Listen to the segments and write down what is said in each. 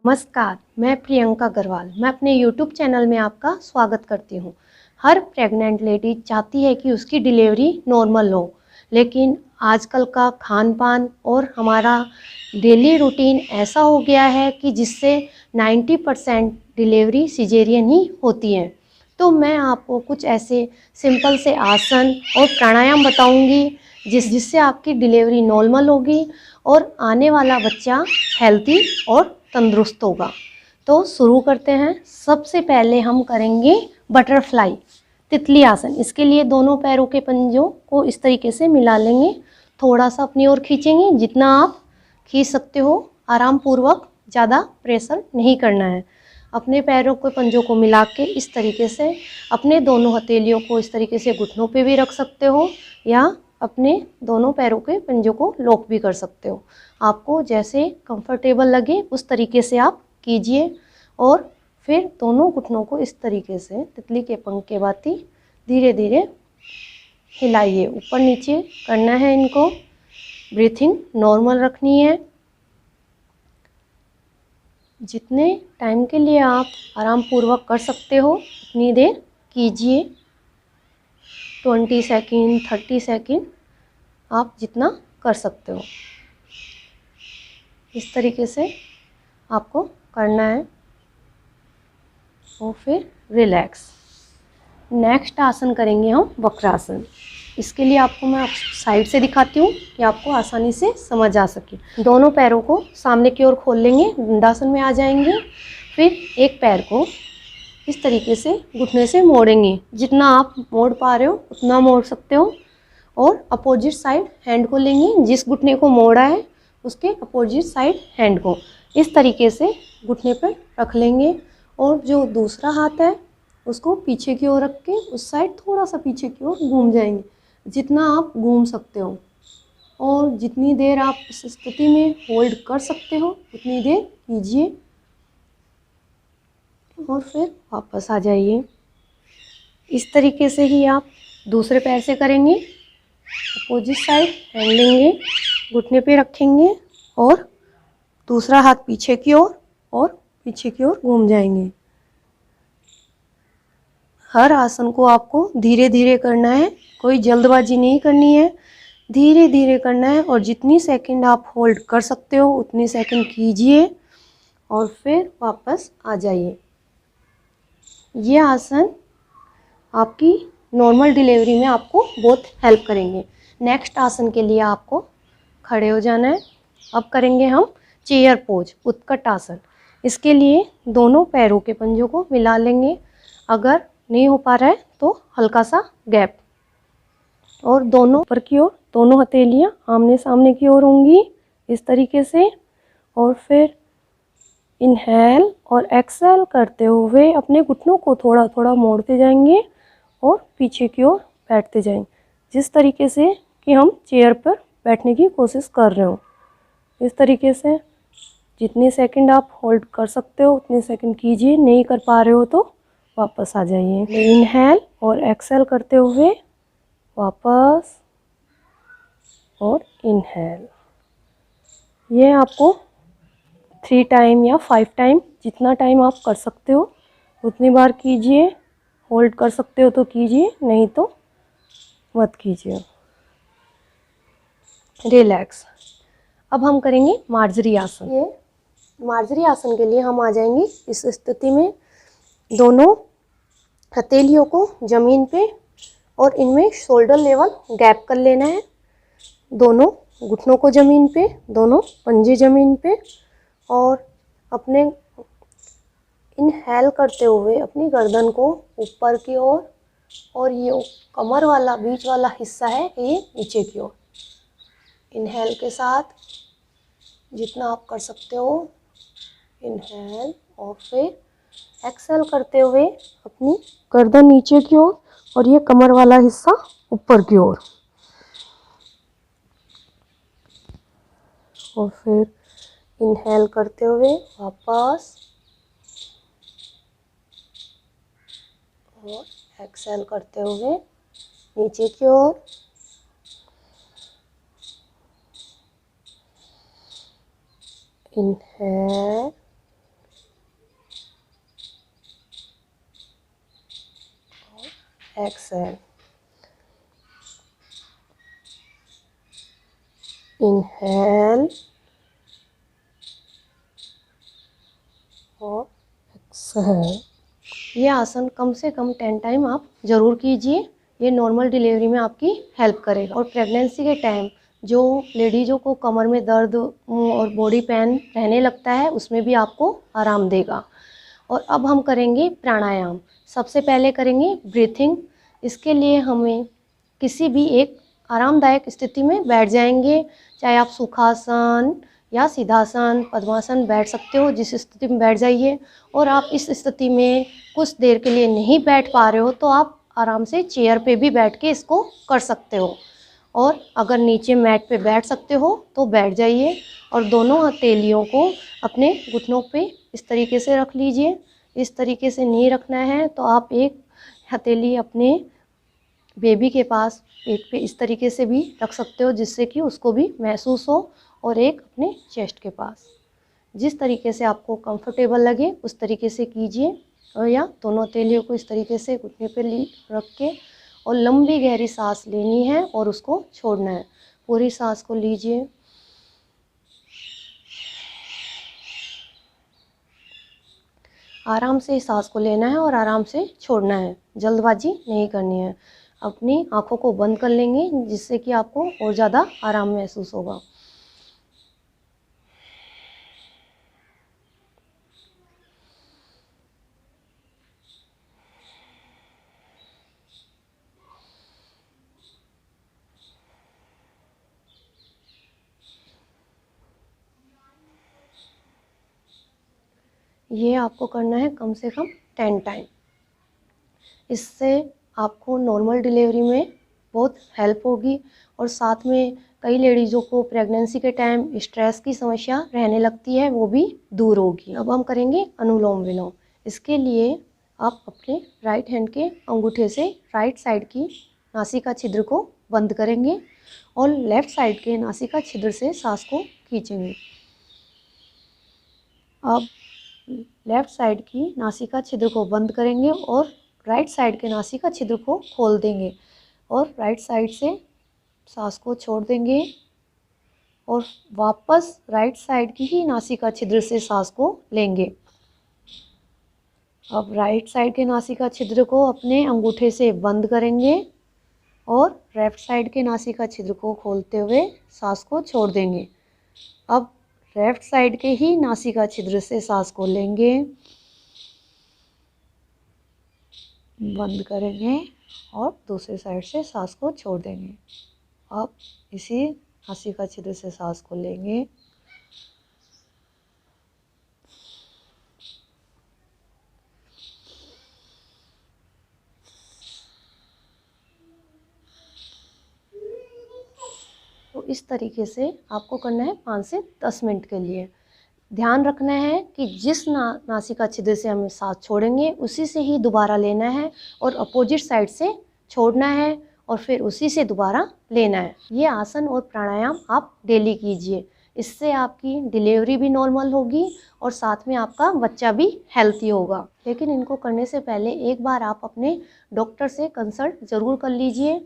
नमस्कार, मैं प्रियंका अग्रवाल। मैं अपने YouTube चैनल में आपका स्वागत करती हूँ। हर प्रेग्नेंट लेडी चाहती है कि उसकी डिलीवरी नॉर्मल हो, लेकिन आजकल का खान-पान और हमारा डेली रूटीन ऐसा हो गया है कि जिससे 90% डिलीवरी सिजेरियन ही होती है। तो मैं आपको कुछ ऐसे सिंपल से आसन और प्राणायाम बताऊंगी जिससे आपकी डिलीवरी नॉर्मल होगी और आने वाला बच्चा हेल्दी और तंदुरुस्त होगा। तो शुरू करते हैं। सबसे पहले हम करेंगे बटरफ्लाई तितली आसन। इसके लिए दोनों पैरों के पंजों को इस तरीके से मिला लेंगे, थोड़ा सा अपनी ओर खींचेंगे, जितना आप खींच सकते हो आराम पूर्वक, ज़्यादा प्रेशर नहीं करना है। अपने पैरों के पंजों को मिला के इस तरीके से अपने दोनों हथेलियों को इस तरीके से घुटनों पे भी रख सकते हो या अपने दोनों पैरों के पंजों को लॉक भी कर सकते हो। आपको जैसे कंफर्टेबल लगे उस तरीके से आप कीजिए और फिर दोनों घुटनों को इस तरीके से तितली के पंख के भांति धीरे धीरे हिलाइए। ऊपर नीचे करना है इनको। ब्रीथिंग नॉर्मल रखनी है। जितने टाइम के लिए आप आराम पूर्वक कर सकते हो उतनी देर कीजिए। 20 सेकंड 30 सेकंड आप जितना कर सकते हो इस तरीके से आपको करना है। और फिर रिलैक्स। नेक्स्ट आसन करेंगे हम वक्रासन। इसके लिए आपको मैं साइड से दिखाती हूँ कि आपको आसानी से समझ आ सके। दोनों पैरों को सामने की ओर खोल लेंगे, दंडासन में आ जाएंगे। फिर एक पैर को इस तरीके से घुटने से मोड़ेंगे। जितना आप मोड़ पा रहे हो उतना मोड़ सकते हो। और अपोजिट साइड हैंड को लेंगे, जिस घुटने को मोड़ा है उसके अपोजिट साइड हैंड को इस तरीके से घुटने पर रख लेंगे। और जो दूसरा हाथ है उसको पीछे की ओर रख के उस साइड थोड़ा सा पीछे की ओर घूम जाएंगे, जितना आप घूम सकते हो। और जितनी देर आप इस स्थिति में होल्ड कर सकते हो उतनी देर कीजिए और फिर वापस आ जाइए। इस तरीके से ही आप दूसरे पैर से करेंगे। अपोजिट साइड हैंड लेंगे, घुटने पे रखेंगे और दूसरा हाथ पीछे की ओर और पीछे की ओर घूम जाएंगे। हर आसन को आपको धीरे धीरे करना है, कोई जल्दबाजी नहीं करनी है, धीरे धीरे करना है। और जितनी सेकंड आप होल्ड कर सकते हो उतनी सेकंड कीजिए और फिर वापस आ जाइए। ये आसन आपकी नॉर्मल डिलीवरी में आपको बहुत हेल्प करेंगे। नेक्स्ट आसन के लिए आपको खड़े हो जाना है। अब करेंगे हम चेयर पोज, उत्कट आसन। इसके लिए दोनों पैरों के पंजों को मिला लेंगे। अगर नहीं हो पा रहा है तो हल्का सा गैप, और दोनों ऊपर की ओर, दोनों हथेलियां आमने सामने की ओर होंगी इस तरीके से। और फिर इनहेल और एक्सेल करते हुए अपने घुटनों को थोड़ा थोड़ा मोड़ते जाएंगे और पीछे की ओर बैठते जाएंगे, जिस तरीके से कि हम चेयर पर बैठने की कोशिश कर रहे हो। इस तरीके से जितनी सेकंड आप होल्ड कर सकते हो उतनी सेकंड कीजिए। नहीं कर पा रहे हो तो वापस आ जाइए। इनहेल और एक्सेल करते हुए वापस और इनहेल। ये आपको 3 टाइम या 5 टाइम, जितना टाइम आप कर सकते हो उतनी बार कीजिए। होल्ड कर सकते हो तो कीजिए, नहीं तो मत कीजिए। रिलैक्स। अब हम करेंगे मार्जरी आसन। ये मार्जरी आसन के लिए हम आ जाएंगे इस स्थिति में। दोनों हथेलियों को जमीन पे और इनमें शोल्डर लेवल गैप कर लेना है। दोनों घुटनों को जमीन पे, दोनों पंजे जमीन पे। और अपने इनहेल करते हुए अपनी गर्दन को ऊपर की ओर, और ये कमर वाला बीच वाला हिस्सा है ये नीचे की ओर। इनहेल के साथ जितना आप कर सकते हो इनहेल, और फिर एक्सेल करते हुए अपनी गर्दन नीचे की ओर और ये कमर वाला हिस्सा ऊपर की ओर। और फिर इनहेल करते हुए वापस और एक्सेल करते हुए नीचे की ओर। इनहेल एक्सहेल, इनहेल और एक्सहेल। ये आसन कम से कम 10 टाइम आप ज़रूर कीजिए। ये नॉर्मल डिलीवरी में आपकी हेल्प करेगा। और प्रेगनेंसी के टाइम जो लेडीज़ों को कमर में दर्द और बॉडी पेन रहने लगता है, उसमें भी आपको आराम देगा। और अब हम करेंगे प्राणायाम। सबसे पहले करेंगे ब्रीथिंग। इसके लिए हमें किसी भी एक आरामदायक स्थिति में बैठ जाएंगे, चाहे आप सुखासन या सीधासन, पद्मासन बैठ सकते हो, जिस स्थिति में बैठ जाइए। और आप इस स्थिति में कुछ देर के लिए नहीं बैठ पा रहे हो तो आप आराम से चेयर पे भी बैठ के इसको कर सकते हो। और अगर नीचे मैट पे बैठ सकते हो तो बैठ जाइए और दोनों हथेलियों को अपने घुटनों पे इस तरीके से रख लीजिए। इस तरीके से नहीं रखना है तो आप एक हथेली अपने बेबी के पास पेट पे इस तरीके से भी रख सकते हो, जिससे कि उसको भी महसूस हो, और एक अपने चेस्ट के पास। जिस तरीके से आपको कंफर्टेबल लगे उस तरीके से कीजिए। और या दोनों हथेलियों को इस तरीके से घुटने पे रख के और लंबी गहरी सांस लेनी है और उसको छोड़ना है। पूरी सांस को लीजिए, आराम से सांस को लेना है और आराम से छोड़ना है, जल्दबाजी नहीं करनी है। अपनी आंखों को बंद कर लेंगे, जिससे कि आपको और ज़्यादा आराम महसूस होगा। ये आपको करना है कम से कम 10 टाइम। इससे आपको नॉर्मल डिलीवरी में बहुत हेल्प होगी। और साथ में कई लेडीज़ों को प्रेगनेंसी के टाइम स्ट्रेस की समस्या रहने लगती है, वो भी दूर होगी। अब हम करेंगे अनुलोम विलोम। इसके लिए आप अपने राइट हैंड के अंगूठे से राइट साइड की नासिका छिद्र को बंद करेंगे और लेफ़्ट साइड के नासिका छिद्र से सांस को खींचेंगे। अब लेफ़्ट साइड की नासिका छिद्र को बंद करेंगे और राइट साइड के नासिका छिद्र को खोल देंगे और राइट साइड से सांस को छोड़ देंगे और वापस राइट साइड की ही नासिका छिद्र से सांस को लेंगे। अब राइट साइड के नासिका छिद्र को अपने अंगूठे से बंद करेंगे और लेफ्ट साइड के नासिका छिद्र को खोलते हुए सांस को छोड़ देंगे। अब लेफ्ट साइड के ही नासिका छिद्र से सांस को लेंगे, बंद करेंगे और दूसरी साइड से सांस को छोड़ देंगे। अब इसी नासिका छिद्र से सांस को लेंगे, तो इस तरीके से आपको करना है 5 से 10 मिनट के लिए। ध्यान रखना है कि जिस नासिका छिद्र से हम सांस छोड़ेंगे उसी से ही दोबारा लेना है और अपोजिट साइड से छोड़ना है और फिर उसी से दोबारा लेना है। ये आसन और प्राणायाम आप डेली कीजिए। इससे आपकी डिलीवरी भी नॉर्मल होगी और साथ में आपका बच्चा भी हेल्थी होगा। लेकिन इनको करने से पहले एक बार आप अपने डॉक्टर से कंसल्ट ज़रूर कर लीजिए,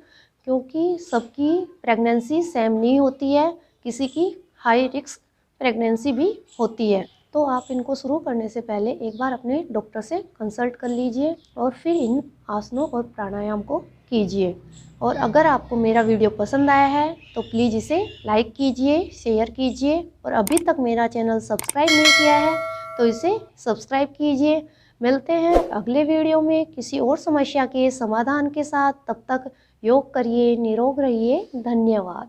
क्योंकि सबकी प्रेगनेंसी सेम नहीं होती है, किसी की हाई रिस्क प्रेगनेंसी भी होती है। तो आप इनको शुरू करने से पहले एक बार अपने डॉक्टर से कंसल्ट कर लीजिए और फिर इन आसनों और प्राणायाम को कीजिए। और अगर आपको मेरा वीडियो पसंद आया है तो प्लीज़ इसे लाइक कीजिए, शेयर कीजिए और अभी तक मेरा चैनल सब्सक्राइब नहीं किया है तो इसे सब्सक्राइब कीजिए। मिलते हैं अगले वीडियो में किसी और समस्या के समाधान के साथ। तब तक योग करिए, निरोग रहिए। धन्यवाद।